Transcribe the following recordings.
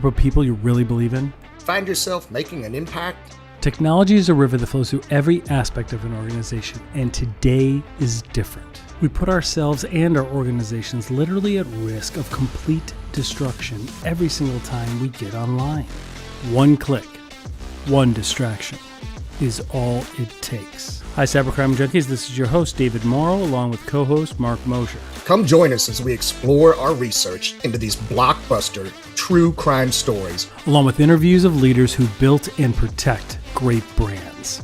But people you really believe in? Find yourself making an impact? Technology is a river that flows through every aspect of an organization, and today is different. We put ourselves and our organizations literally at risk of complete destruction every single time we get online. One click, one distraction is all it takes. Hi, Cybercrime Junkies. This is your host, David Morrow, along with co-host Mark Mosher. Come join us as we explore our research into these blockbuster true crime stories, along with interviews of leaders who built and protect great brands.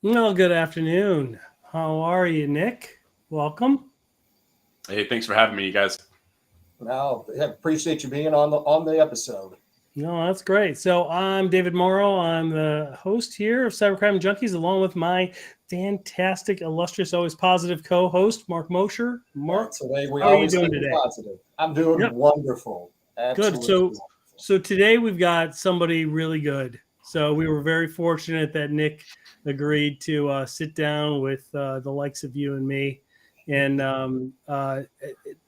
Well, good afternoon. How are you, Nick? Welcome. Hey, thanks for having me, you guys. No, I appreciate you being on the episode. No, that's great. So I'm David Morrow. I'm the host here of Cybercrime Junkies, along with my fantastic, illustrious, always positive co-host, Mark Mosher. Mark, how are you doing today? Positive. I'm doing wonderful. Absolutely. Good. So today we've got somebody really good. So we were very fortunate that Nick agreed to sit down with the likes of you and me. And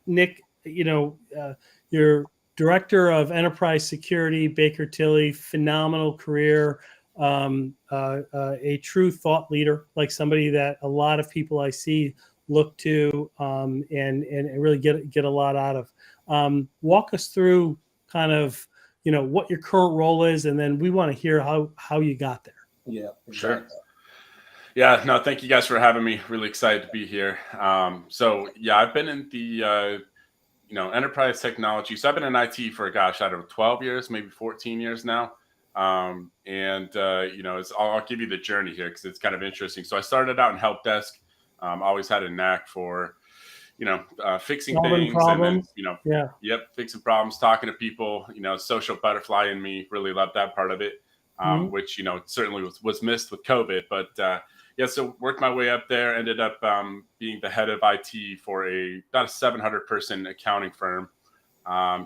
Nick, you're Director of Enterprise Security, Baker Tilly, phenomenal career, a true thought leader, like somebody that a lot of people I see look to and really get a lot out of. Walk us through kind of, what your current role is, and then we want to hear how you got there. Yeah, exactly. Sure. Yeah, no, thank you guys for having me. Really excited to be here. I've been in the enterprise technology. So I've been in IT for, 12 years, maybe 14 years now. I'll give you the journey here because it's kind of interesting. So I started out in help desk. Always had a knack for, fixing solving things problems. and then, fixing problems, talking to people, social butterfly in me, really loved that part of it, which, certainly was missed with COVID. But so worked my way up there, ended up being the head of IT for about a 700 person accounting firm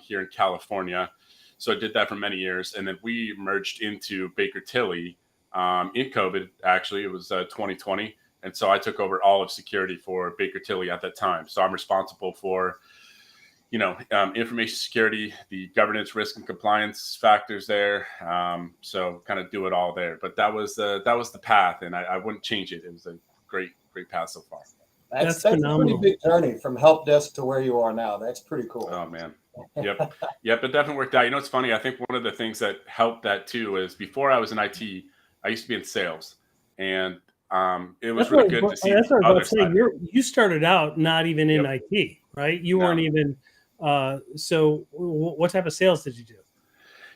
here in California. So I did that for many years. And then we merged into Baker Tilly in COVID. Actually, it was 2020. And so I took over all of security for Baker Tilly at that time. So I'm responsible for, information security, the governance, risk, and compliance factors there. So kind of do it all there. But that was the path, and I wouldn't change it. It was a great path so far. That's a pretty big journey from help desk to where you are now. That's pretty cool. Oh man. Yep. It definitely worked out. It's funny. I think one of the things that helped that too is before I was in IT, I used to be in sales, and it was really good to see. That's what I was about to say. You started out not even in IT, right? You weren't even. So what type of sales did you do?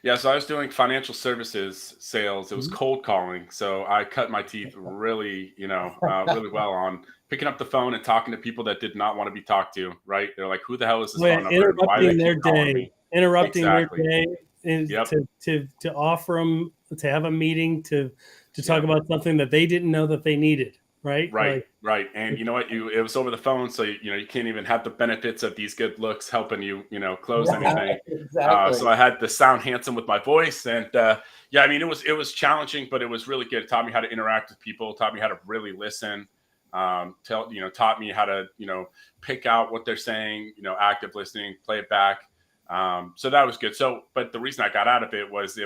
Yeah, so I was doing financial services sales. It was cold calling. So I cut my teeth really, really well on picking up the phone and talking to people that did not want to be talked to, right? They're like, who the hell is this phone number? Interrupting their day to offer them, to have a meeting, to talk about something that they didn't know that they needed. Right. Right. And you know what? It was over the phone. So, you can't even have the benefits of these good looks helping you, close anything. Exactly. So I had to sound handsome with my voice. And it was challenging, but it was really good. It taught me how to interact with people, taught me how to really listen, taught me how to, pick out what they're saying, active listening, play it back. So that was good. But the reason I got out of it was,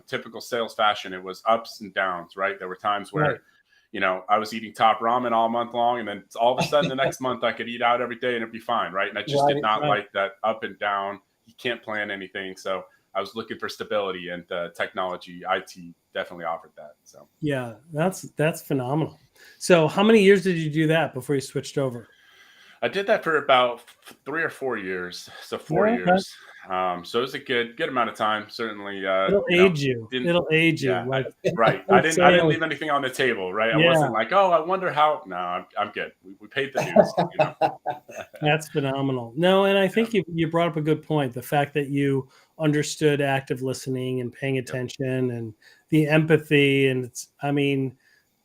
typical sales fashion, it was ups and downs, right? There were times where, Right. I was eating top ramen all month long, and then all of a sudden the next month I could eat out every day and it'd be fine, right? And I just did not like that up and down. You can't plan anything. So I was looking for stability, and technology, IT definitely offered that. So yeah, that's phenomenal. So how many years did you do that before you switched over? I did that for about 3 or 4 years. So 4 years. So it was a good amount of time. Certainly, it'll age you. It'll age you. Right. I didn't leave anything on the table. Right. I wasn't like, oh, I wonder how. No, I'm good. We paid the dues. That's phenomenal. No, and I think you brought up a good point. The fact that you understood active listening and paying attention and the empathy, and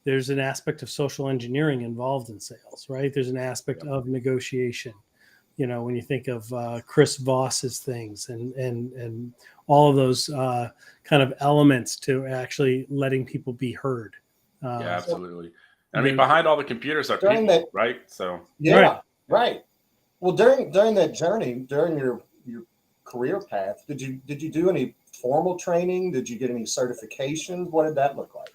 there's an aspect of social engineering involved in sales, right? There's an aspect of negotiation. When you think of Chris Voss's things and all of those kind of elements to actually letting people be heard. Absolutely. I mean, behind all the computers are During people, that- right? So Yeah, right. Well, during that journey, during your career path, did you do any formal training? Did you get any certifications? What did that look like?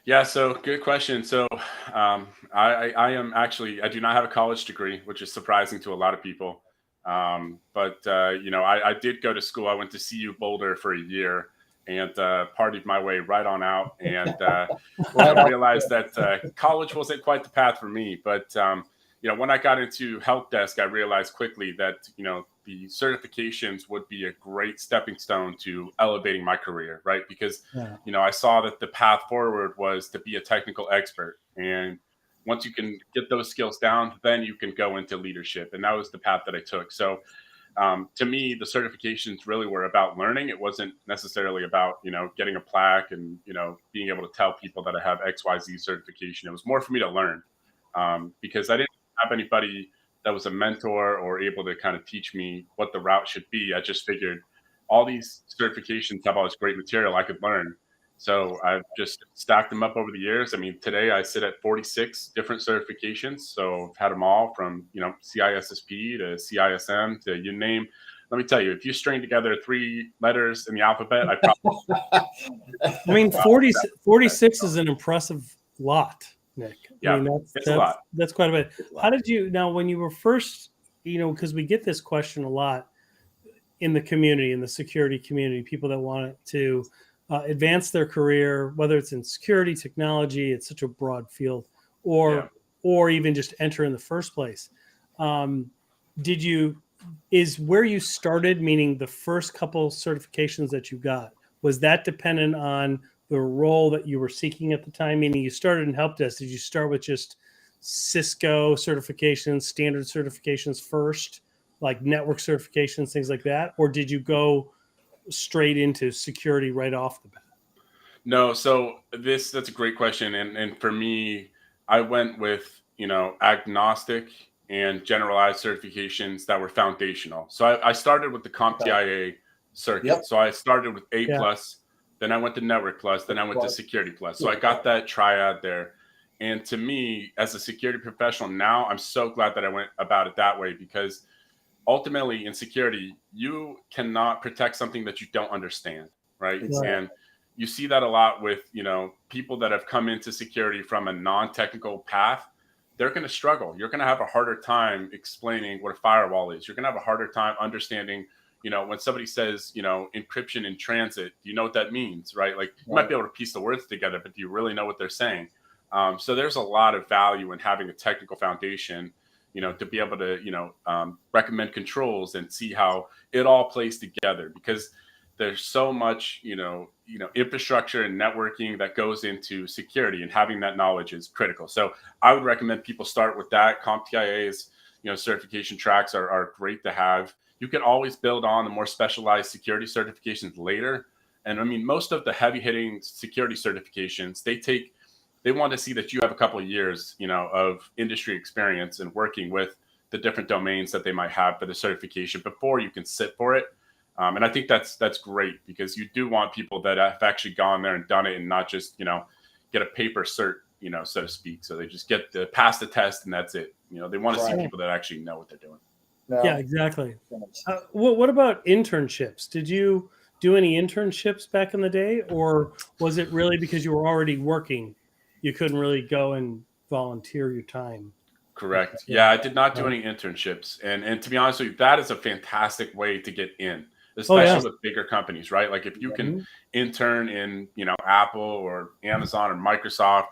yeah, so good question. So I am actually, I do not have a college degree, which is surprising to a lot of people. But you know, I did go to school. I went to CU Boulder for a year and partied my way right on out, and Right off- realized that college wasn't quite the path for me. But you know, when I got into help desk, I realized quickly that, you know, the certifications would be a great stepping stone to elevating my career, right? Because Yeah. you know, I saw that the path forward was to be a technical expert, and once you can get those skills down, then you can go into leadership, and that was the path that I took. So to me, the certifications really were about learning. It wasn't necessarily about, you know, getting a plaque and, you know, being able to tell people that I have XYZ certification. It was more for me to learn, because I didn't have anybody that was a mentor or able to kind of teach me what the route should be. I just figured all these certifications have all this great material I could learn. So I've just stacked them up over the years. I mean, today I sit at 46 different certifications. So I've had them all from, you know, CISSP to CISM to you name. Let me tell you, if you string together 3 letters in the alphabet, I probably. I mean, 46 is an impressive lot, Nick. Yeah, I mean, it's a lot. That's quite a bit. It's a lot. How did you, now, when you were first, you know, because we get this question a lot in the community, in the security community, people that want to advance their career, whether it's in security, technology, it's such a broad field, or even just enter in the first place. Is where you started, meaning the first couple certifications that you got, was that dependent on the role that you were seeking at the time? Meaning you started in help desk, did you start with just Cisco certifications, standard certifications first, like network certifications, things like that? Or did you go straight into security right off the bat? No, so that's a great question. And for me, I went with, you know, agnostic and generalized certifications that were foundational. So I started with the CompTIA circuit. Yep. So I started with A+, Yeah. then I went to Network Plus, then I went to Security Plus. So I got that triad there. And to me, as a security professional now, I'm so glad that I went about it that way, because ultimately in security, you cannot protect something that you don't understand, right? Exactly. And you see that a lot with, you know, people that have come into security from a non-technical path. They're going to struggle. You're going to have a harder time explaining what a firewall is. You're going to have a harder time understanding, you know, when somebody says, you know, encryption in transit, do you know what that means, right? Like you might be able to piece the words together, but do you really know what they're saying? So there's a lot of value in having a technical foundation, you know, to be able to, you know, recommend controls and see how it all plays together, because there's so much, you know, infrastructure and networking that goes into security, and having that knowledge is critical. So I would recommend people start with that. CompTIA's, you know, certification tracks are great to have. You can always build on the more specialized security certifications later. And I mean, most of the heavy hitting security certifications, they want to see that you have a couple of years, you know, of industry experience and working with the different domains that they might have for the certification before you can sit for it. And I think that's great, because you do want people that have actually gone there and done it, and not just, you know, get a paper cert, you know, so to speak. So they just get to pass the test and that's it. You know, they want to see people that actually know what they're doing. No. Yeah, exactly. What about internships? Did you do any internships back in the day, or was it really because you were already working, you couldn't really go and volunteer your time? Correct. Yeah, I did not do any internships. And to be honest with you, that is a fantastic way to get in, especially with bigger companies, right? Like if you can intern in, you know, Apple or Amazon or Microsoft,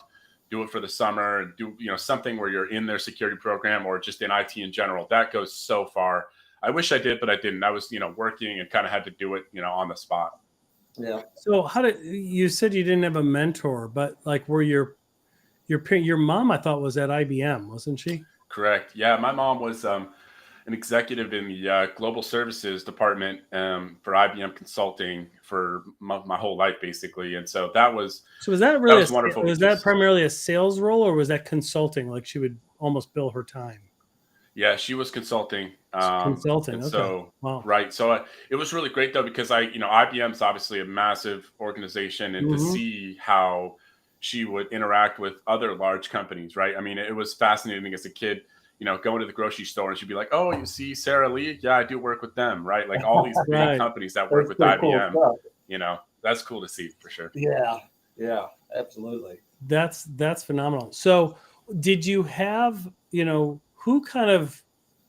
do it for the summer, do, you know, something where you're in their security program, or just in IT in general, that goes so far. I wish I did, but I didn't. I was, you know, working and kind of had to do it, you know, on the spot. Yeah. So you said you didn't have a mentor, but like, were your mom, I thought, was at IBM, wasn't she? Correct. Yeah, my mom was an executive in the global services department for IBM Consulting for my whole life, basically. And so that was really wonderful. Was that primarily a sales role, or was that consulting? Like she would almost bill her time? Yeah, she was consulting. Consulting. Okay. So, wow. Right. So it was really great though, because IBM's obviously a massive organization, and to see how, she would interact with other large companies, right? I mean, it was fascinating as a kid, going to the grocery store and she'd be like, "Oh, you see Sarah Lee? Yeah, I do work with them," right? Like all these big Right. companies that work with Pretty cool IBM, stuff. that's cool to see for sure. Yeah, yeah, absolutely. That's phenomenal. So did you have, who kind of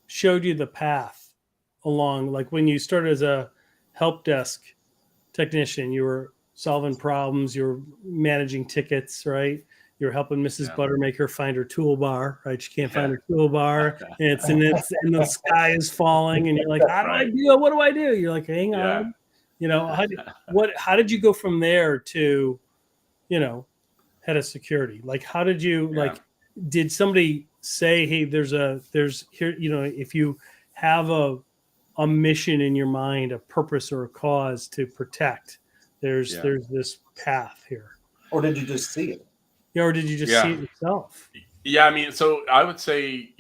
showed you the path along, like when you started as a help desk technician, you were solving problems, you were managing tickets, right? You're helping Mrs. Yeah. Buttermaker find her toolbar, right? She can't find Yeah. her toolbar, and and the sky is falling, and you're like, "How do I Right. do it? What do I do?" You're like, "Hang Yeah. on," how did you go from there to, head of security? Like, how did you Yeah. did somebody say, "Hey, there's here, if you have a mission in your mind, a purpose or a cause to protect, there's this path here," Or did you just see it? or did you just see it yourself? Yeah, I mean, so I would say,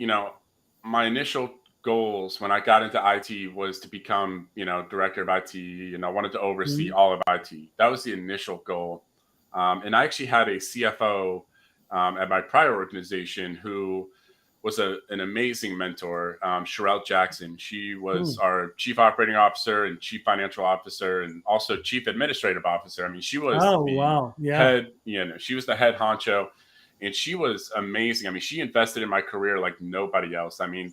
my initial goals when I got into IT was to become, director of IT, and I wanted to oversee all of IT. That was the initial goal. And I actually had a CFO at my prior organization who was an amazing mentor, Sherelle Jackson. She was our chief operating officer and chief financial officer and also chief administrative officer. I mean, she was head, she was the head honcho. And she was amazing. I mean, she invested in my career like nobody else. I mean,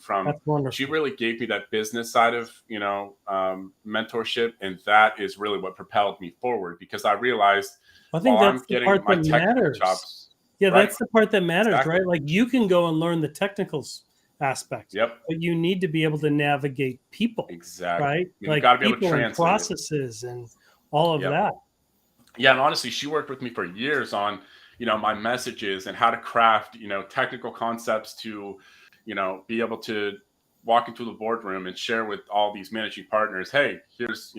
she really gave me that business side of, mentorship. And that is really what propelled me forward, because I realized I think while that's I'm the getting part my that technical matters. chops. Yeah, right? that's the part that matters, Exactly. right? Like you can go and learn the technical aspect, Yep. but you need to be able to navigate people, Exactly. right? You've got to be able to people and translate it. processes and all of Yep. that. Yeah, and honestly, she worked with me for years on, my messages and how to craft, technical concepts to, be able to walk into the boardroom and share with all these managing partners, "Hey, here's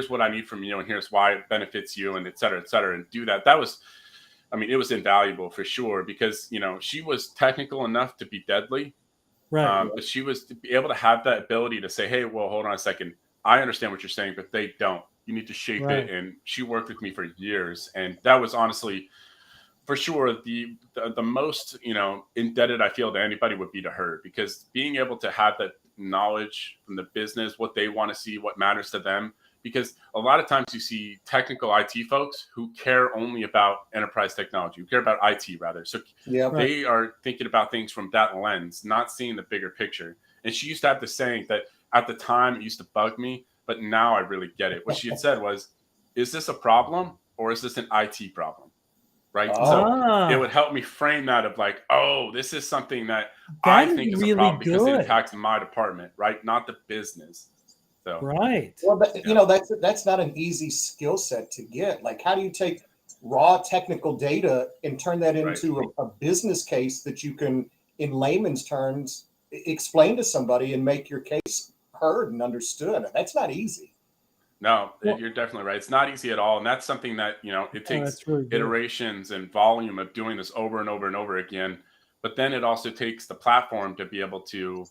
what I need from you, and here's why it benefits you," and et cetera, and do that. That was, I mean, it was invaluable for sure, because, she was technical enough to be deadly. Right. But she was to be able to have that ability to say, "Hey, well, hold on a second. I understand what you're saying, but they don't. You need to shape it." And she worked with me for years. And that was honestly, for sure, the most, indebted I feel to anybody would be to her, because being able to have that knowledge from the business, what they want to see, what matters to them. Because a lot of times you see technical IT folks who care only about enterprise technology, who care about IT rather. So they are thinking about things from that lens, not seeing the bigger picture. And she used to have the saying that at the time it used to bug me, but now I really get it. What she had said was, "Is this a problem or is this an IT problem?" Right. So it would help me frame that of like, "Oh, this is something that I think is a problem because it impacts my department, right? Not the business." So. Right. Well, that's not an easy skill set to get. Like, how do you take raw technical data and turn that into a business case that you can, in layman's terms, explain to somebody and make your case heard and understood? That's not easy. No, you're definitely right. It's not easy at all. And that's something that, it takes iterations and volume of doing this over and over and over again. But then it also takes the platform to be able to,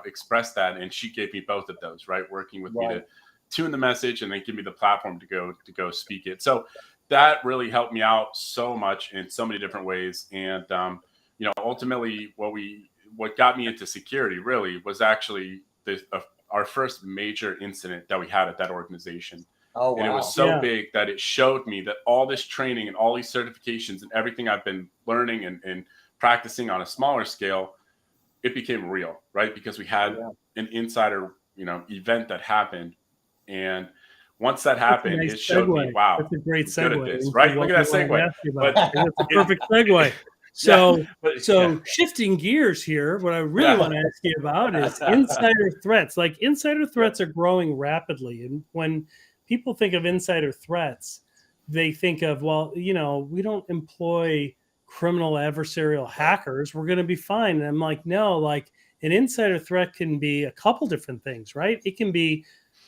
express that. And she gave me both of those, right? Working with me to tune the message and then give me the platform to go speak it. So that really helped me out so much in so many different ways. And, ultimately what got me into security really was actually our first major incident that we had at that organization. Oh, wow. And it was so big that it showed me that all this training and all these certifications and everything I've been learning and practicing on a smaller scale, it became real, right? Because we had an insider, event that happened. And once that happened, it showed me, wow, that's a great I'm good segue. at this, right? Look at that segue. But that's a perfect segue. So shifting gears here, what I really want to ask you about is insider threats. Like insider threats are growing rapidly. And when people think of insider threats, they think of, well, we don't employ criminal adversarial hackers. We're going to be fine. And I'm like, no, like an insider threat can be a couple different things, right? It can be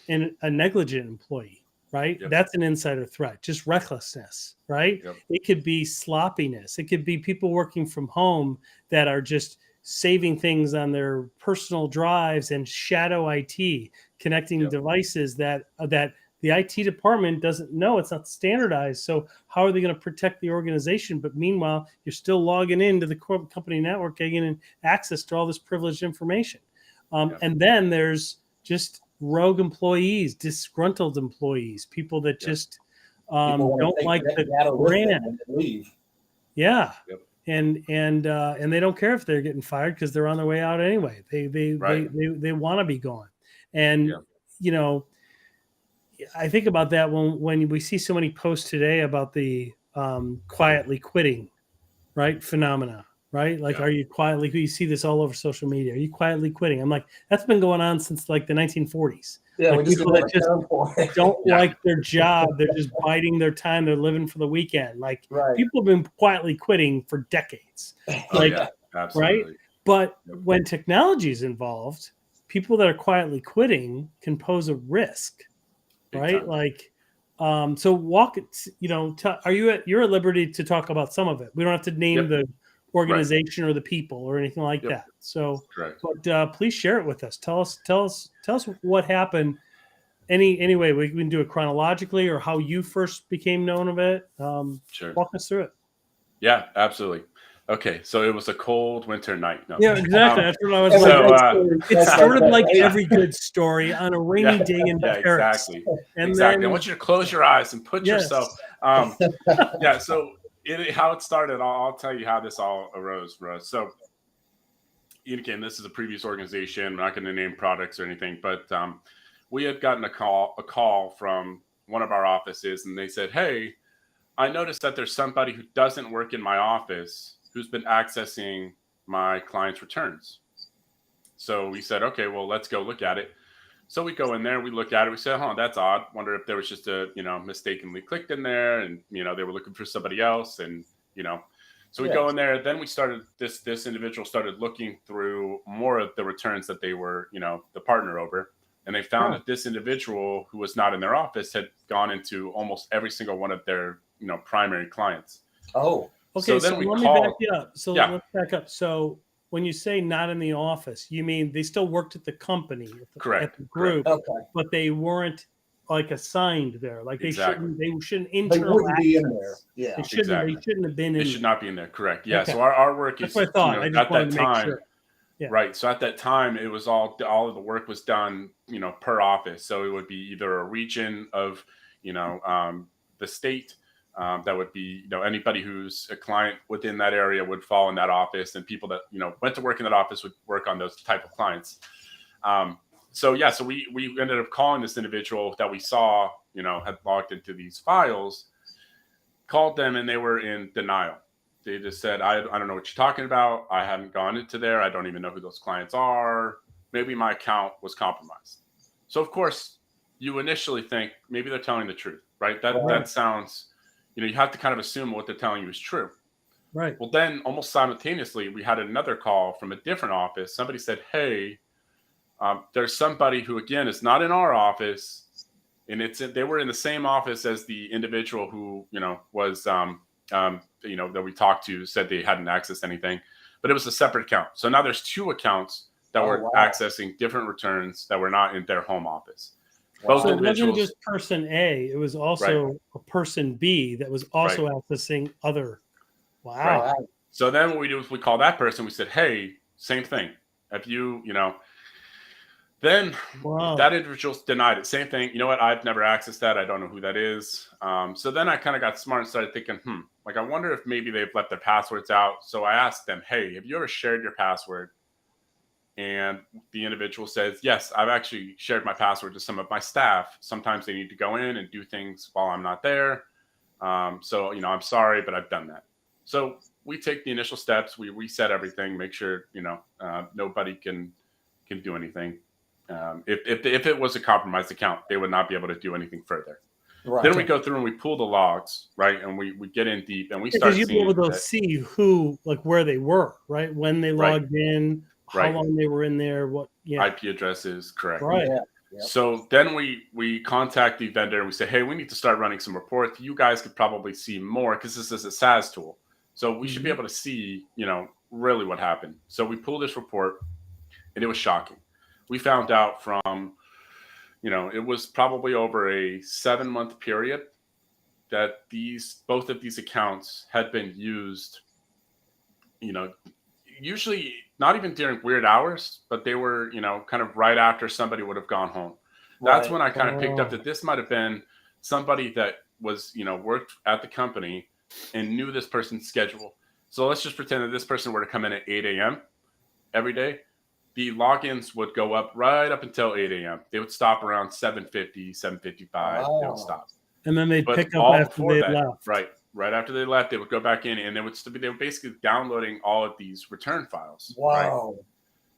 a negligent employee. Right. Yep. That's an insider threat, just recklessness. Right. Yep. It could be sloppiness. It could be people working from home that are just saving things on their personal drives and shadow IT, connecting devices that the IT department doesn't know. It's not standardized. So how are they going to protect the organization? But meanwhile, you're still logging into the company network, getting access to all this privileged information. And then there's just rogue employees, disgruntled employees, people that just don't like the brand and leave. Yeah. And they don't care if they're getting fired because they're on their way out anyway. They want to be gone. And you know, I think about that when we see so many posts today about the quietly quitting, right, phenomena, right? Like, are you quietly? You see this all over social media. Are you quietly quitting? I'm like, that's been going on since like the 1940s. Yeah, like people that just don't like their job. They're just biding their time. They're living for the weekend. Like people have been quietly quitting for decades. Like, absolutely. Right? But when technology is involved, people that are quietly quitting can pose a risk, right? Like, so walk, you're at liberty to talk about some of it. We don't have to name the organization or the people or anything like that. So, but please share it with us. Tell us what happened. Anyway, we can do it chronologically or how you first became known of it. Walk us through it. Yeah, absolutely. Okay, so it was a cold winter night. No. Yeah, exactly. That's what I was like. It's sort of like every good story on a rainy day in Paris. Exactly. And exactly. I want you to close your eyes and put yourself. So how it started, I'll tell you how this all arose for us. So, again, this is a previous organization. I'm not going to name products or anything, but we had gotten a call from one of our offices, and they said, "Hey, I noticed that there's somebody who doesn't work in my office who's been accessing my client's returns." So we said, okay, well, let's go look at it. So we go in there, we look at it, we said, that's odd. Wonder if there was just a, mistakenly clicked in there and, they were looking for somebody else. And, so we go in there, then we started, this individual started looking through more of the returns that they were, the partner over. And they found that this individual who was not in their office had gone into almost every single one of their, primary clients. Oh, okay. So let me back you up. So let's back up. So when you say not in the office, you mean they still worked at the company, at the group, but they weren't like assigned there. Like they shouldn't internal access. Be in there. Yeah, they shouldn't have been in there. They should not be in there. Correct. Yeah. Okay. So our work is, at that time. Right. So at that time, it was all of the work was done, per office. So it would be either a region of, the state. That would be, anybody who's a client within that area would fall in that office, and people that, went to work in that office would work on those type of clients. So we ended up calling this individual that we saw, had logged into these files, called them, and they were in denial. They just said, I don't know what you're talking about. I haven't gone into there. I don't even know who those clients are. Maybe my account was compromised. So of course you initially think maybe they're telling the truth, right? That sounds, you have to kind of assume what they're telling you is true. Right. Well, then almost simultaneously, we had another call from a different office. Somebody said, hey, there's somebody who, again, is not in our office. And they were in the same office as the individual who, was, that we talked to, said they hadn't accessed anything, but it was a separate account. So now there's two accounts that were accessing different returns that were not in their home office. Both so it wasn't just person A, it was also a person B that was also accessing other. Wow. Right. So then what we do is we call that person. We said, hey, same thing. If you, then that individual's denied it. Same thing. You know what? I've never accessed that. I don't know who that is. So then I kind of got smart and started thinking, I wonder if maybe they've left their passwords out. So I asked them, hey, have you ever shared your password? And the individual says, yes, I've actually shared my password to some of my staff. Sometimes they need to go in and do things while I'm not there. So, I'm sorry, but I've done that. So we take the initial steps. We reset everything, make sure, nobody can do anything. If it was a compromised account, they would not be able to do anything further. Right. Then we go through and we pull the logs, right? And we get in deep and we start seeing. Because you'll be able to see who, like where they were, right? When they logged in. How long they were in there, IP addresses, correct. Right. Yeah. Yep. So then we contact the vendor and we say, hey, we need to start running some reports. You guys could probably see more because this is a SaaS tool. So we should be able to see, really what happened. So we pulled this report and it was shocking. We found out from, it was probably over a 7-month period that both of these accounts had been used, usually not even during weird hours, but they were, kind of right after somebody would have gone home. That's when I kind of picked up that this might have been somebody that was, worked at the company and knew this person's schedule. So let's just pretend that this person were to come in at 8 a.m. every day. The logins would go up right up until 8 a.m. They would stop around 7:50, 7:55. They would stop. And then they'd pick up all after before they that, left. Right after they left, they would go back in, and they were basically downloading all of these return files. Wow. Right?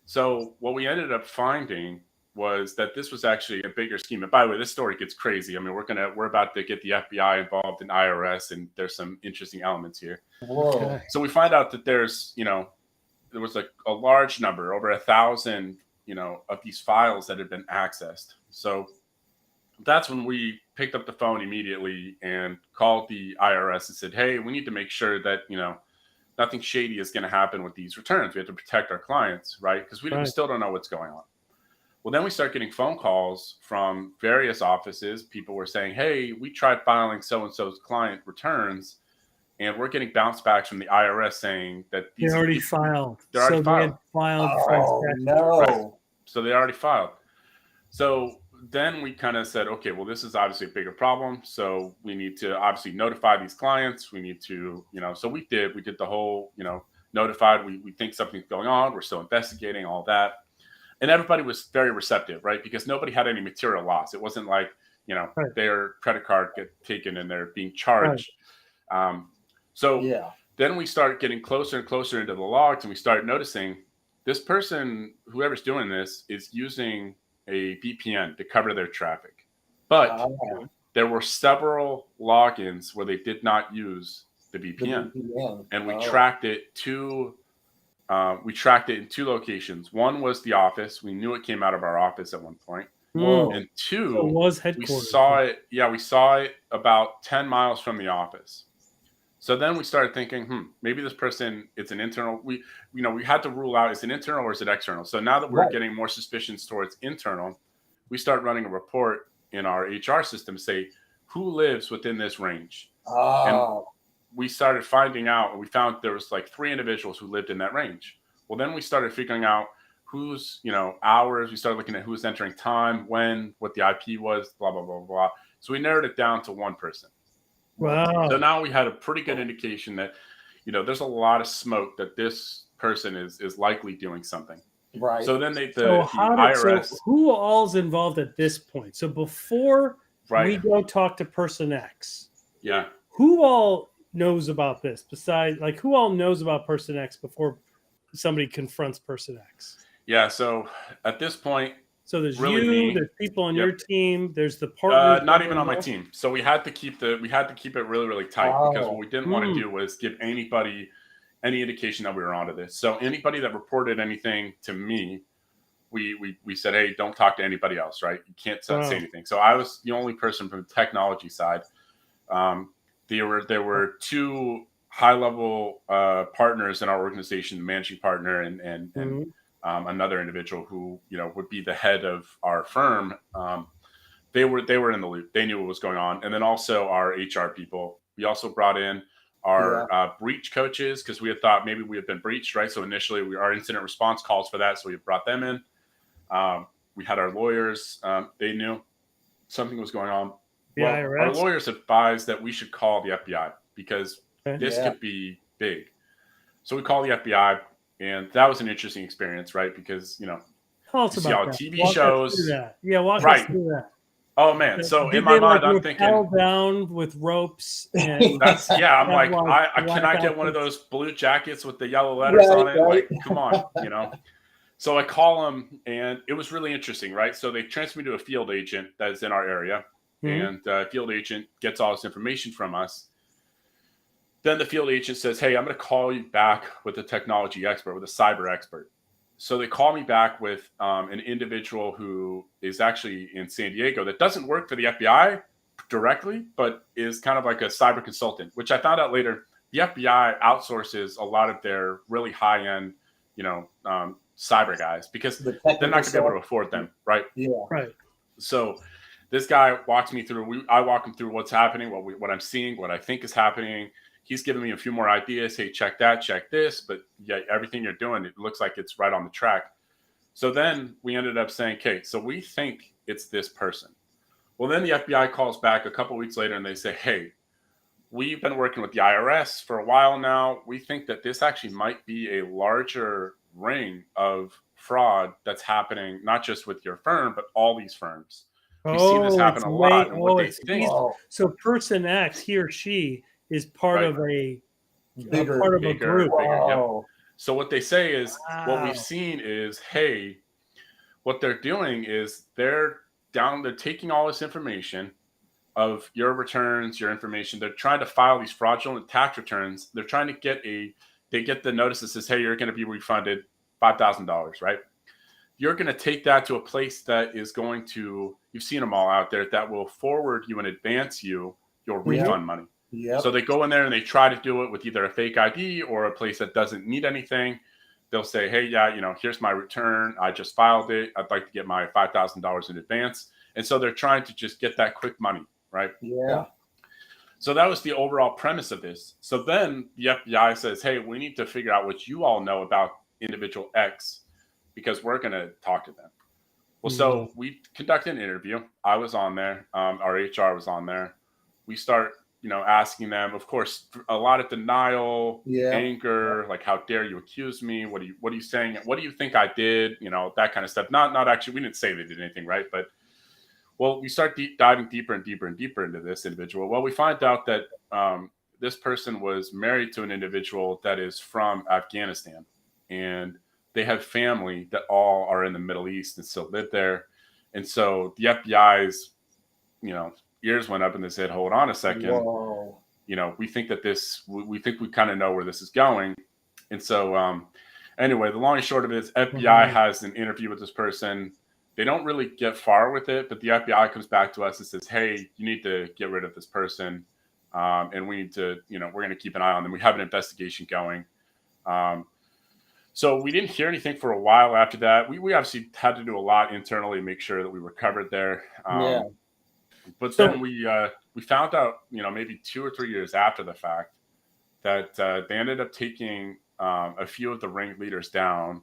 So what we ended up finding was that this was actually a bigger scheme. And by the way, this story gets crazy. I mean, we're about to get the FBI involved in IRS, and there's some interesting elements here. Whoa. Okay. So we find out that there's, there was a large number, over 1,000, of these files that had been accessed. So that's when we picked up the phone immediately and called the IRS and said, hey, we need to make sure that, nothing shady is going to happen with these returns. We have to protect our clients, right? Because we still don't know what's going on. Well, then we start getting phone calls from various offices. People were saying, hey, we tried filing so-and-so's client returns, and we're getting bounce backs from the IRS saying that They already filed. They're already filed. Oh, no. Right. So they already filed. So then we kind of said, okay, well, this is obviously a bigger problem. So we need to obviously notify these clients. We need to, so we did the whole, notified. We think something's going on. We're still investigating all that. And everybody was very receptive, right? Because nobody had any material loss. It wasn't like, their credit card get taken and they're being charged. Then we start getting closer and closer into the logs, and we start noticing this person, whoever's doing this, is using a VPN to cover their traffic. But there were several logins where they did not use the VPN. And we tracked it to in 2 locations. One was the office. We knew it came out of our office at one point. And 2, So it was headquarters. We saw it about 10 miles from the office. So then we started thinking, maybe this person, it's an internal. We had to rule out, is it internal or is it external? So now that we're getting more suspicions towards internal, we start running a report in our HR system to say, who lives within this range? And we started finding out, and we found there was like 3 individuals who lived in that range. Well, then we started figuring out who's, hours. We started looking at who's entering time, when, what the IP was, blah, blah, blah, blah. So we narrowed it down to 1 person. Wow. So now we had a pretty good indication that, there's a lot of smoke that this person is likely doing something. Right. So then the IRS. So who all's involved at this point? So before we go talk to person X, who all knows about this? Besides, who all knows about person X before somebody confronts person X? Yeah. So at this point. So there's really there's people on your team, there's the partners. Not even on my team. So we had to keep it really, really tight because what we didn't want to do was give anybody any indication that we were onto this. So anybody that reported anything to me, we said, hey, don't talk to anybody else, right? You can't say anything. So I was the only person from the technology side. There were 2 high-level partners in our organization, the managing partner and another individual who would be the head of our firm. They were in the loop. They knew what was going on, and then also our HR people. We also brought in our breach coaches because we had thought maybe we had been breached, right? So initially, our incident response calls for that, so we brought them in. We had our lawyers. They knew something was going on. Our lawyers advised that we should call the FBI because this could be big. So we call the FBI. And that was an interesting experience, right? Because, tell us about that. TV shows. Walk us through that. Oh, man. So in my mind, I'm thinking. Down with ropes. And I'm like, can I get one of those blue jackets with the yellow letters on it? Like, come on, So I call them, and it was really interesting, right? So they transfer me to a field agent that is in our area. And field agent gets all this information from us. Then the field agent says, hey, I'm going to call you back with a technology expert, with a cyber expert. So they call me back with an individual who is actually in San Diego that doesn't work for the FBI directly, but is kind of like a cyber consultant, which I found out later. The FBI outsources a lot of their really high-end, cyber guys because they're not going to be able to afford them, right? Yeah. Right. So this guy walks me through. I walk him through what's happening, what I'm seeing, what I think is happening. He's giving me a few more ideas. Hey, check that, check this. But yeah, everything you're doing, it looks like it's right on the track. So then we ended up saying, okay, so we think it's this person. Well, then the FBI calls back a couple weeks later and they say, hey, we've been working with the IRS for a while now. We think that this actually might be a larger ring of fraud that's happening, not just with your firm, but all these firms. We've seen this happen a lot. And what they think, so person X, he or she, is part of a bigger group. Yep. So what they say is, what we've seen is, hey, what they're doing is they're taking all this information of your returns, your information. They're trying to file these fraudulent tax returns. They're trying to get they get the notice that says, hey, you're going to be refunded $5,000, right? You're going to take that to a place that is going to, you've seen them all out there, that will forward you and advance you your refund money. Yep. So they go in there and they try to do it with either a fake ID or a place that doesn't need anything. They'll say, hey, yeah, here's my return. I just filed it. I'd like to get my $5,000 in advance. And so they're trying to just get that quick money, right? Yeah. So that was the overall premise of this. So then the FBI says, hey, we need to figure out what you all know about individual X because we're going to talk to them. Well, so we conducted an interview. I was on there. Our HR was on there. We start asking them, of course, a lot of denial, anger, like, how dare you accuse me? What are you saying? What do you think I did? That kind of stuff. Not actually, we didn't say they did anything, right? But, well, we start diving deeper and deeper and deeper into this individual. Well, we find out that this person was married to an individual that is from Afghanistan, and they have family that all are in the Middle East and still live there. And so the FBI's, ears went up and they said, hold on a second. Whoa. We think that we think we kind of know where this is going. And so anyway, the long and short of it is FBI has an interview with this person. They don't really get far with it, but the FBI comes back to us and says, hey, you need to get rid of this person. And we need to, we're going to keep an eye on them. We have an investigation going. So we didn't hear anything for a while after that. We obviously had to do a lot internally to make sure that we were covered there. But then we found out, maybe 2 or 3 years after the fact that they ended up taking a few of the ringleaders down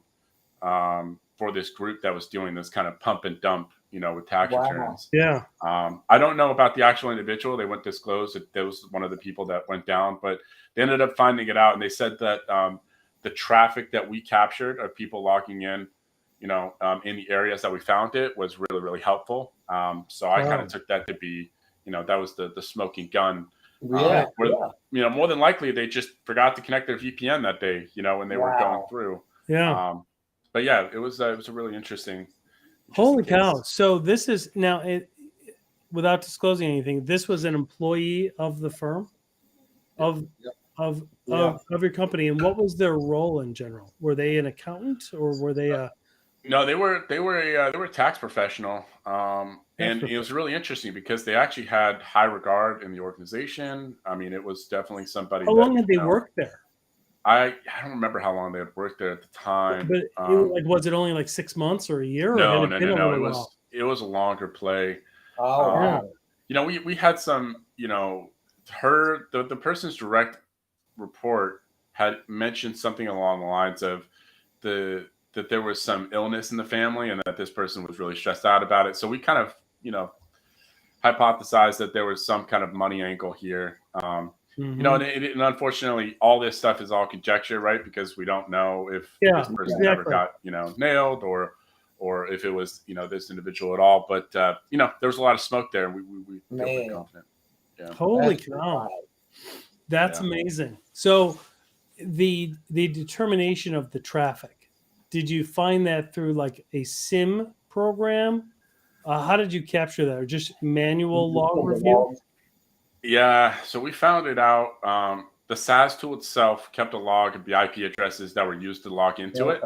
for this group that was doing this kind of pump and dump, with tax returns. Yeah. I don't know about the actual individual. They wouldn't disclose that there was one of the people that went down, but they ended up finding it out. And they said that the traffic that we captured of people logging in, in the areas that we found it was really, really helpful. So I kind of took that to be, that was the smoking gun. Where, more than likely they just forgot to connect their VPN that day, when they were going through. Yeah. But yeah, it was a really interesting. Holy case. cow! So this is now, without disclosing anything, this was an employee of the firm, of your company, and what was their role in general? Were they an accountant or were they a? No, they were a tax professional, and it was really interesting because they actually had high regard in the organization. I mean, it was definitely somebody. How long had they worked there? I don't remember how long they had worked there at the time. But was it only like 6 months or a year? No. It was a longer play. Oh, wow. We had some. The person's direct report had mentioned something along the lines of that there was some illness in the family and that this person was really stressed out about it. So we kind of, hypothesized that there was some kind of money angle here. And unfortunately, all this stuff is all conjecture, right? Because we don't know if this person ever got, nailed or if it was, this individual at all. But, there was a lot of smoke there and we feel pretty confident. Yeah. Holy cow. That's amazing. So the determination of the traffic, did you find that through like a SIM program? How did you capture that? Or just manual log review? Yeah, so we found it out. The SAS tool itself kept a log of the IP addresses that were used to log into it.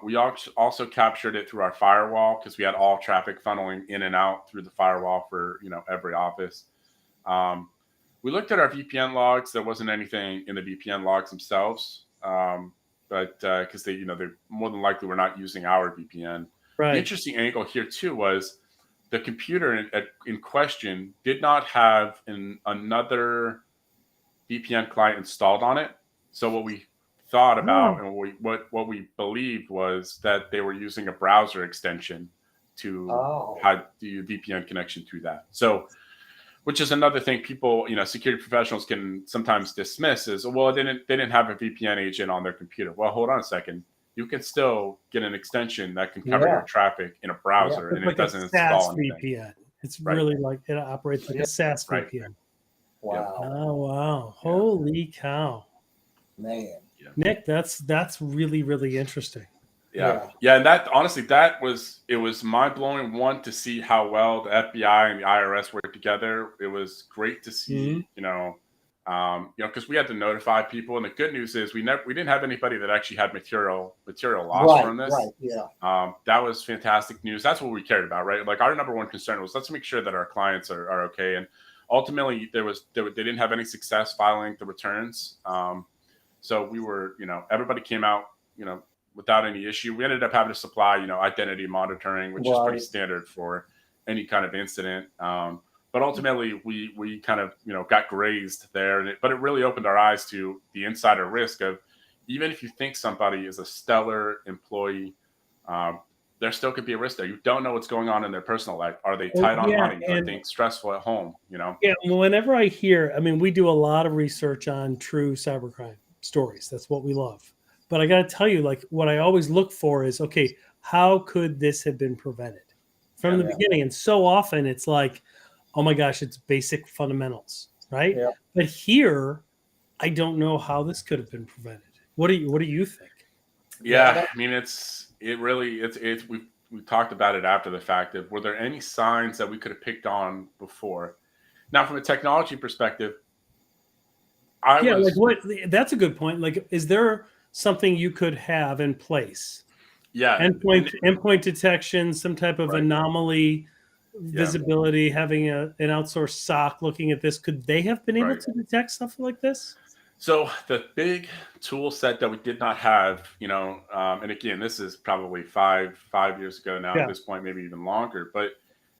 We also captured it through our firewall because we had all traffic funneling in and out through the firewall for every office. We looked at our VPN logs. There wasn't anything in the VPN logs themselves, but because they more than likely were not using our VPN. Right. The interesting angle here too was the computer in question did not have another VPN client installed on it. So what we thought about and what we believed was that they were using a browser extension to have the VPN connection through that. So, which is another thing people, security professionals can sometimes dismiss is, well, they didn't have a VPN agent on their computer. Well, hold on a second. You can still get an extension that can cover your traffic in a browser, and like it doesn't a SaaS install anything. VPN. It's really like it operates like a SaaS VPN. Wow. Oh wow! Holy cow, man! Nick, that's really, really interesting. Yeah, and that honestly, it was mind blowing. One, to see how well the FBI and the IRS work together. It was great to see, because we had to notify people. And the good news is we didn't have anybody that actually had material loss from this. Right. Yeah. That was fantastic news. That's what we cared about, right? Like our number one concern was let's make sure that our clients are okay. And ultimately, they didn't have any success filing the returns. So we were, everybody came out, without any issue. We ended up having to supply, identity monitoring, which is pretty standard for any kind of incident. But ultimately, we kind of, got grazed there. But it really opened our eyes to the insider risk of, even if you think somebody is a stellar employee, there still could be a risk there. You don't know what's going on in their personal life. Are they tight on money? Are they stressful at home? Yeah. Whenever I hear, we do a lot of research on true cybercrime stories. That's what we love. But I got to tell you, like, what I always look for is, okay, how could this have been prevented from the beginning? And so often it's like, oh my gosh, it's basic fundamentals, right? Yeah. But here, I don't know how this could have been prevented. What do you think? Yeah, we talked about it after the fact. Were there any signs that we could have picked on before? Now, from a technology perspective, that's a good point. Like, is there something you could have in place? Yeah. Endpoint detection, some type of anomaly visibility, having an outsourced SOC looking at this. Could they have been able to detect something like this? So the big tool set that we did not have, and again, this is probably five years ago now at this point, maybe even longer. But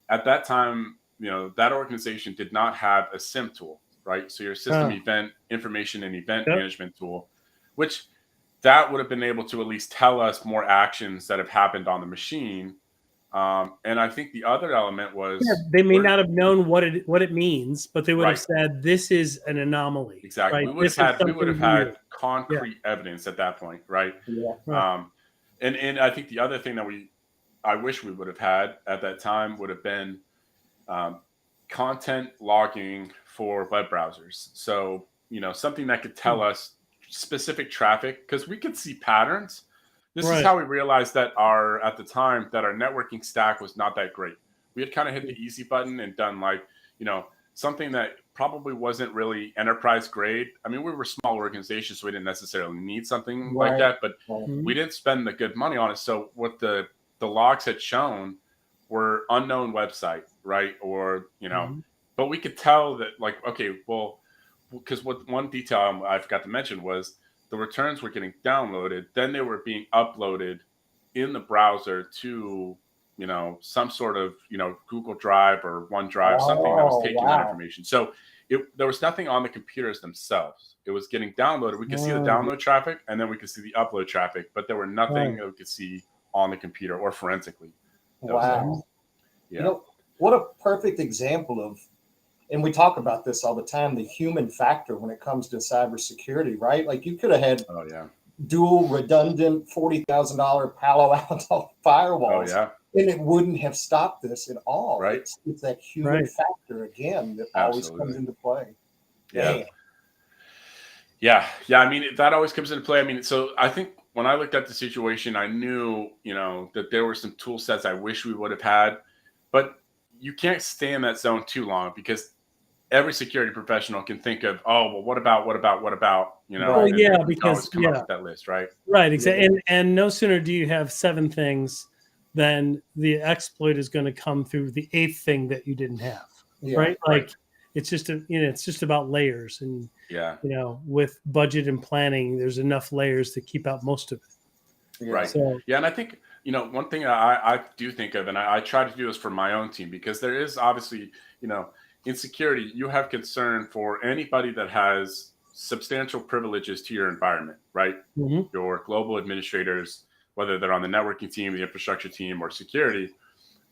at that time, that organization did not have a SIM tool, right? So your system event information and event management tool, which that would have been able to at least tell us more actions that have happened on the machine. And I think the other element was they may not have known what it means, but they would have said this is an anomaly. Exactly. Right? We would have had concrete evidence at that point, right? Yeah. And I think the other thing that I wish we would have had at that time would have been content logging for web browsers. So, something that could tell us specific traffic, because we could see patterns. This is how we realized that at the time our networking stack was not that great. We had kind of hit the easy button and done something that probably wasn't really enterprise grade. We were a small organization, so we didn't necessarily need something like that, but we didn't spend the good money on it. So what the logs had shown were unknown website, right? Or, but we could tell that because one detail I forgot to mention was the returns were getting downloaded, then they were being uploaded in the browser to, some sort of, Google Drive or OneDrive, something that was taking that information. So there was nothing on the computers themselves. It was getting downloaded. We could see the download traffic, and then we could see the upload traffic, but there were nothing that we could see on the computer or forensically. Wow. Yeah. What a perfect example of, and we talk about this all the time, the human factor when it comes to cybersecurity, right? Like you could have had dual redundant $40,000 Palo Alto firewalls, and it wouldn't have stopped this at all. Right. It's that human factor again that always comes into play. Yeah. That always comes into play. So I think when I looked at the situation, I knew, that there were some tool sets I wish we would have had, but you can't stay in that zone too long because every security professional can think of, what about, because come up with that list, right? Right, exactly. And no sooner do you have 7 things than the exploit is going to come through the 8th thing that you didn't have, right? Like it's just it's just about layers, and with budget and planning, there's enough layers to keep out most of it. Right. So Yeah. And I think, one thing I do think of, and I try to do this for my own team, because there is obviously, in security, you have concern for anybody that has substantial privileges to your environment, right? mhm. Your global administrators, whether they're on the networking team, the infrastructure team, or security.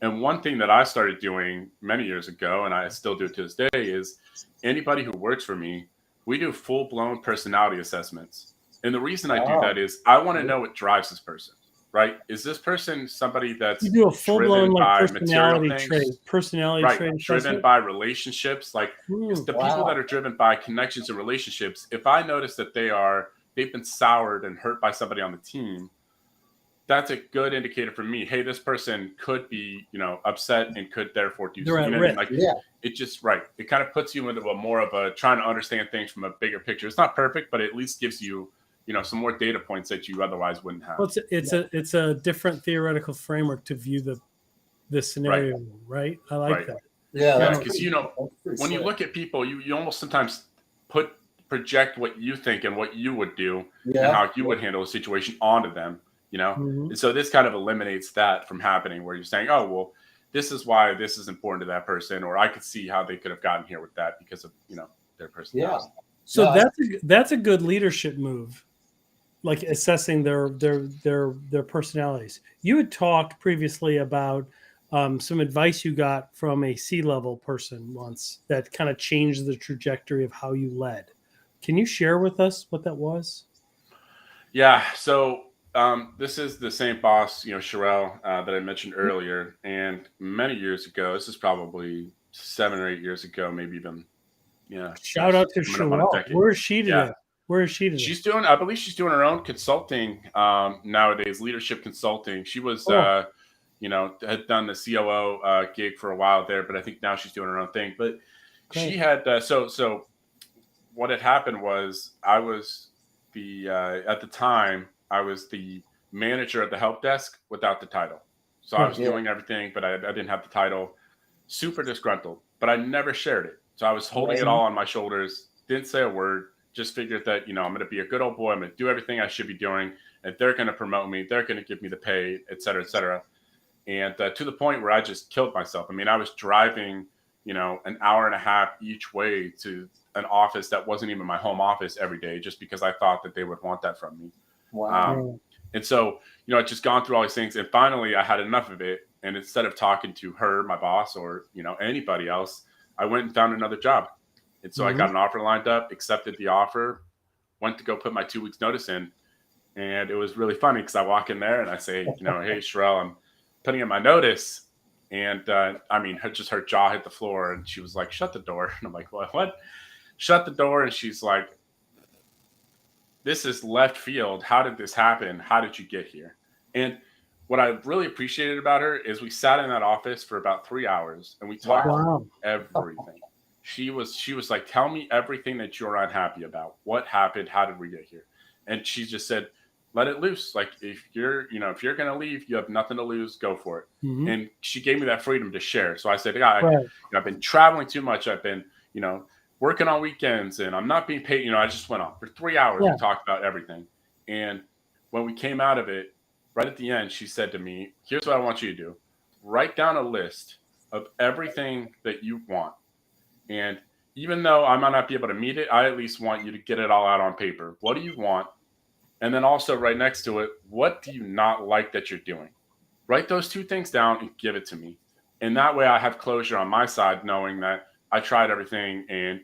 And one thing that I started doing many years ago, and I still do to this day, is anybody who works for me, we do full blown personality assessments. And the reason I do that Wow. is I want to know what drives this person, right? Is this person somebody You that's do a full blown driven like by material things? personality Right. trait Driven assessment. by relationships. Like, it's Hmm. the people that Wow. are driven by connections and relationships. If I notice that they've been soured and hurt by somebody on the team, that's a good indicator for me. Hey, this person could be, upset and could therefore do, They're you at know what I mean? risk. Like, Yeah. it just, right. It kind of puts you into a more of a trying to understand things from a bigger picture. It's not perfect, but it at least gives you, some more data points that you otherwise wouldn't have. Well, it's a different theoretical framework to view the Right. scenario, right? I like Right. that. Yeah. Yeah. That's Now, Because, pretty when you slick. look at people, you almost sometimes project what you think and what you would do and Yeah. how you would handle a situation onto them, mhm. And so this kind of eliminates that from happening, where you're saying, oh, well, this is why this is important to that person, or I could see how they could have gotten here with that because of, their Yeah. personality. So No, that's a good leadership move, like assessing their personalities. You had talked previously about some advice you got from a C-level person once that kind of changed the trajectory of how you led. Can you share with us what that was? Yeah. So this is the same boss, Sherelle, that I mentioned earlier. And many years ago, this is probably 7 or 8 years ago, maybe even, yeah, Shout gosh, out to coming up on a Sherelle. decade. Where is she Yeah. today? Where is she today? I believe she's doing her own consulting nowadays, leadership consulting. She was, Oh, had done the COO gig for a while there, but I think now she's doing her own thing. But she great. had, so what had happened was I was at the time, I was the manager at the help desk without the title. So I Right. was yeah. doing everything, but I didn't have the title. Super disgruntled, but I never shared it. So I was holding it Right. all on my shoulders, didn't say a word, just figured that, I'm going to be a good old boy. I'm going to do everything I should be doing, and they're going to promote me. They're going to give me the pay, et cetera, et cetera. And to the point where I just killed myself. I mean, I was driving, an hour and a half each way to an office that wasn't even my home office every day, just because I thought that they would want that from me. Wow. Wow. And so, I'd just gone through all these things, and finally I had enough of it. And instead of talking to her, my boss, or, anybody else, I went and found another job. And so I Mhm. got an offer lined up, accepted the offer, went to go put my 2 weeks notice in. And it was really funny because I walk in there and I say, hey, Sherelle, I'm putting in my notice. And just her jaw hit the floor, and she was like, shut the door. And I'm like, what? Shut the door. And she's like, this is left field. How did this happen? How did you get here? And what I really appreciated about her is we sat in that office for about 3 hours and we talked Wow. through Wow. everything. She was like, tell me everything that you're unhappy about. What happened? How did we get here? And she just said, let it loose. Like, if you're going to leave, you have nothing to lose, go for it. Mhm. And she gave me that freedom to share. So I said, yeah, Right. I've been traveling too much. I've been, working on weekends, and I'm not being paid. I just went on for 3 hours. Yeah. We talked about everything. And when we came out of it, right at the end, she said to me, here's what I want you to do. Write down a list of everything that you want. And even though I might not be able to meet it, I at least want you to get it all out on paper. What do you want? And then also right next to it, what do you not like that you're doing? Write those two things down and give it to me. And that way I have closure on my side, knowing that I tried everything, and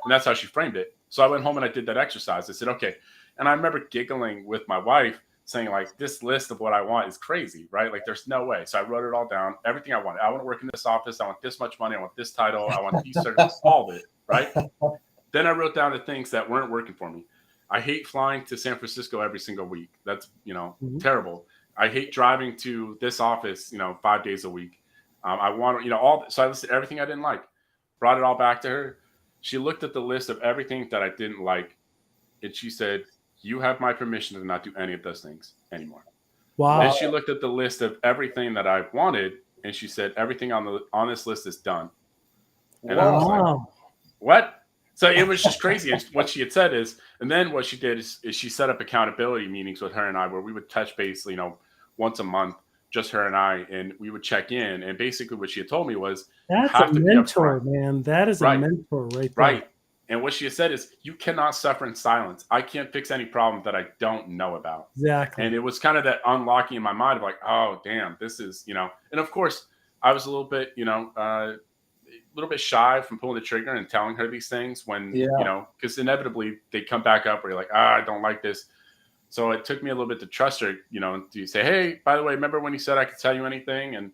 that's how she framed it. So I went home and I did that exercise. I said, okay. And I remember giggling with my wife, saying, like, this list of what I want is crazy, right? Like, there's no way. So I wrote it all down, everything I wanted. I want to work in this office. I want this much money. I want this title. I want these certificates, all of it, right? Then I wrote down the things that weren't working for me. I hate flying to San Francisco every single week. That's, Mhm. terrible. I hate driving to this office, 5 days a week. I want, all. So I listed everything I didn't like, brought it all back to her. She looked at the list of everything that I didn't like, and she said, you have my permission to not do any of those things anymore. Wow. Then she looked at the list of everything that I wanted, and she said, everything on this list is done. And I was like, Wow. what? So it was just crazy. And what she had said is, and then what she did is she set up accountability meetings with her and I, where we would touch base, once a month, just her and I, and we would check in. And basically what she had told me was, you That's a have to be mentor, upfront. man. That is a Right. mentor right there. Right. And what she had said is, you cannot suffer in silence. I can't fix any problem that I don't know about. Exactly. And it was kind of that unlocking in my mind of like, oh, damn, this is, and of course I was a little bit, a little bit shy from pulling the trigger and telling her these things when, because inevitably they come back up where you're like, I don't like this. So it took me a little bit to trust her, to say, hey, by the way, remember when you said I could tell you anything? And,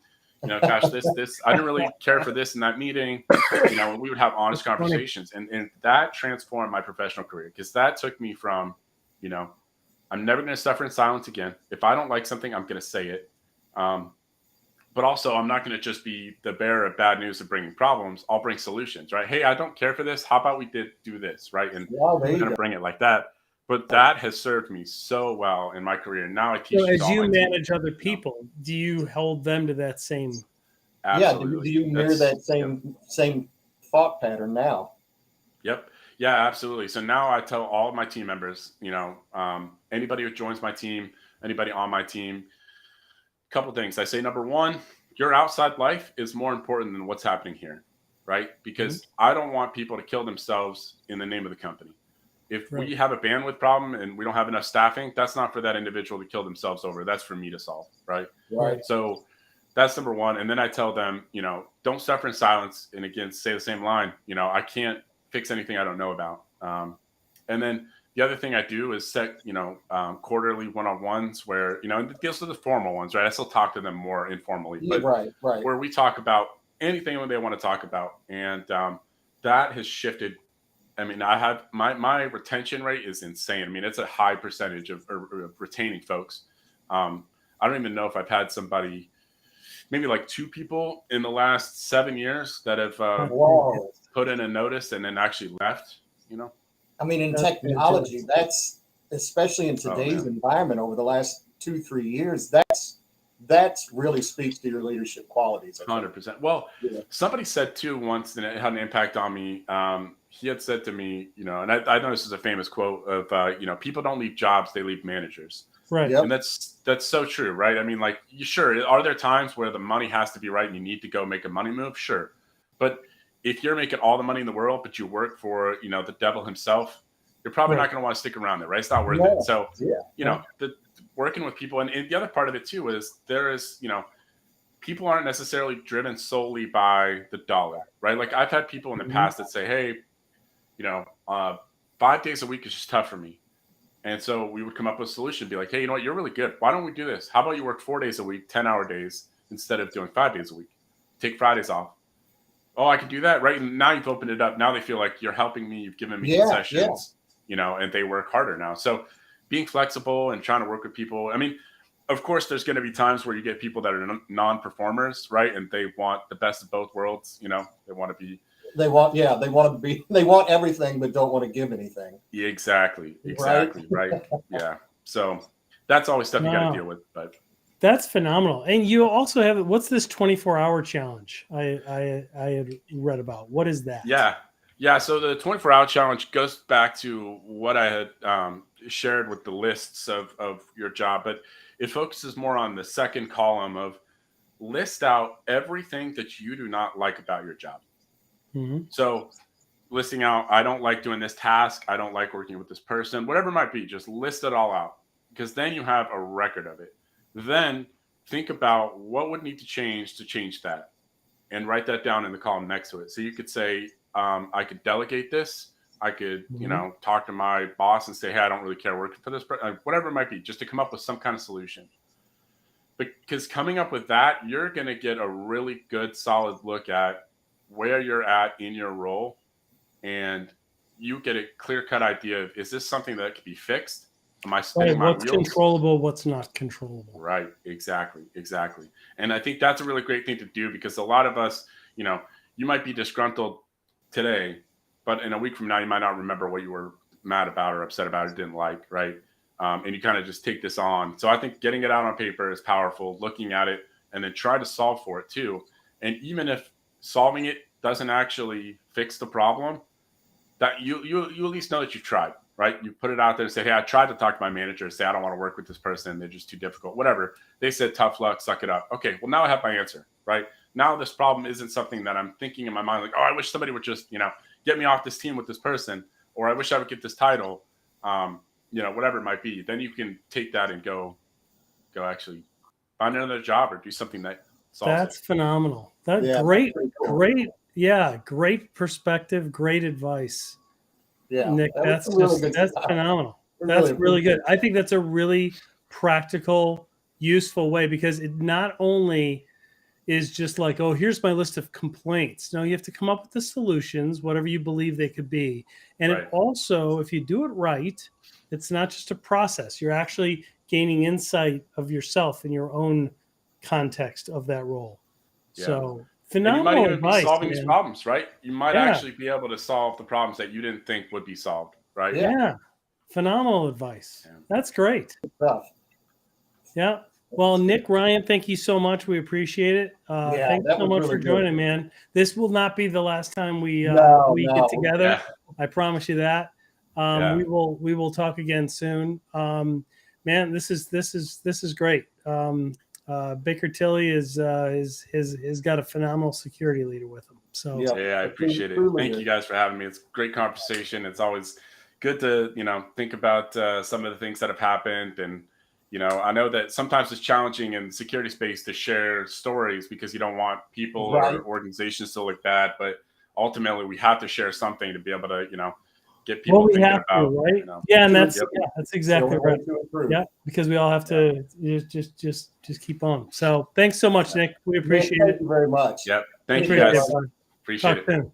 gosh, this, I didn't really care for this in that meeting. We would have honest conversations, and that transformed my professional career, because that took me from, I'm never going to suffer in silence again. If I don't like something, I'm going to say it. But also, I'm not going to just be the bearer of bad news and bringing problems. I'll bring solutions, right? Hey, I don't care for this. How about we do this, right? And I'm going to bring it like that. But that has served me so well in my career. Now I teach. So as you manage other people, do you hold them to that same? Absolutely. Yeah. Do you mirror that same thought pattern now? Yep. Yeah, absolutely. So now I tell all of my team members, anybody who joins my team, anybody on my team, a couple things. I say, number one, your outside life is more important than what's happening here, right? Because I don't want people to kill themselves in the name of the company. If we have a bandwidth problem and we don't have enough staffing, that's not for that individual to kill themselves over. That's for me to solve, right? Right. So that's number one. And then I tell them, don't suffer in silence. And again, say the same line, I can't fix anything I don't know about. And then the other thing I do is set, quarterly one-on-ones where, these are the formal ones, right? I still talk to them more informally, but right. where we talk about anything they want to talk about. And that has shifted. I mean, I have my retention rate is insane. I mean, it's a high percentage of retaining folks. I don't even know if I've had somebody, maybe like 2 people in the last 7 years that have put in a notice and then actually left, I mean, in technology, that's, especially in today's environment over the last 2-3 years, that's really speaks to your leadership qualities. 100%. Well, somebody said too once, and it had an impact on me. He had said to me, and I know this is a famous quote of, people don't leave jobs, they leave managers. Right. And that's so true, right? I mean, like, sure, are there times where the money has to be right and you need to go make a money move? Sure. But if you're making all the money in the world, but you work for, the devil himself, you're probably not going to want to stick around there, right? It's not worth it. So, working with people, and the other part of it too is there is, people aren't necessarily driven solely by the dollar, right? Like I've had people in the past that say, hey, 5 days a week is just tough for me. And so we would come up with a solution, be like, hey, you know what? You're really good. Why don't we do this? How about you work 4 days a week, 10-hour days, instead of doing 5 days a week? Take Fridays off. Oh, I can do that, right? And now you've opened it up. Now they feel like you're helping me. You've given me concessions, and they work harder now. So being flexible and trying to work with people. I mean, of course, there's going to be times where you get people that are non-performers, right? And they want the best of both worlds. They want everything, but don't want to give anything. Yeah, exactly. Right. Yeah. So that's always stuff you got to deal with, but that's phenomenal. And you also have, what's this 24-hour challenge I had read about? What is that? Yeah. So the 24-hour challenge goes back to what I had shared with the lists of your job, but it focuses more on the second column of list out everything that you do not like about your job. Mm-hmm. So listing out, I don't like doing this task. I don't like working with this person, whatever it might be, just list it all out, because then you have a record of it. Then think about what would need to change that, and write that down in the column next to it. So you could say, I could delegate this. I could, talk to my boss and say, hey, I don't really care working for this person, whatever it might be, just to come up with some kind of solution. Because coming up with that, you're going to get a really good, solid look at where you're at in your role. And you get a clear-cut idea of, is this something that can be fixed? Am I spinning my wheels? What's controllable, what's not controllable? Right. Exactly. And I think that's a really great thing to do, because a lot of us, you might be disgruntled today, but in a week from now, you might not remember what you were mad about or upset about or didn't like, right? And you kind of just take this on. So I think getting it out on paper is powerful, looking at it, and then try to solve for it too. And even if solving it doesn't actually fix the problem, that you at least know that you've tried, right? You put it out there and say, hey, I tried to talk to my manager, say I don't want to work with this person, they're just too difficult, whatever. They said tough luck, suck it up. Okay, well now I have my answer, right? Now this problem isn't something that I'm thinking in my mind like, oh, I wish somebody would just, get me off this team with this person, or I wish I would get this title, whatever it might be. Then you can take that and go actually find another job or do something that solves That's it. phenomenal. That's Yeah, great. that's cool. Great. Yeah. Great perspective. Great advice. Yeah, Nick, that's really good that's stuff. phenomenal. We That's really really good. I think that's a really practical, useful way, because it not only is just like, oh, here's my list of complaints. No, you have to come up with the solutions, whatever you believe they could be. And Right. it also, if you do it right, it's not just a process. You're actually gaining insight of yourself in your own context of that role. Yeah. So And you might phenomenal even advice, be solving these man. problems, right? You might Yeah. actually be able to solve the problems that you didn't think would be solved, right? Yeah. Yeah. Phenomenal advice. Yeah. That's great. stuff. Yeah. Well, Nick, Ryan, thank you so much. We appreciate it. Yeah, Thanks that so was much really for good. joining, man. This will not be the last time we No. get together. Yeah. I promise you that. Yeah. We will talk again soon. Man, this is great. Baker Tilly has got a phenomenal security leader with him. So Yeah. Yeah, I appreciate it. Truly Thank is. you guys for having me. It's a great conversation. It's always good to, think about some of the things that have happened. And, I know that sometimes it's challenging in the security space to share stories because you don't want people Right. or organizations to look bad. But ultimately, we have to share something to be able to, get people well, we thinking have about, to, right? Yeah, and that's Yep. that's exactly So we right. need to improve. Yeah, because we all have to just keep on. So thanks so much, Nick. We Nick, appreciate thank it. you very much. Yep. Thank you Appreciate guys. it, bud. Appreciate Talk it. soon.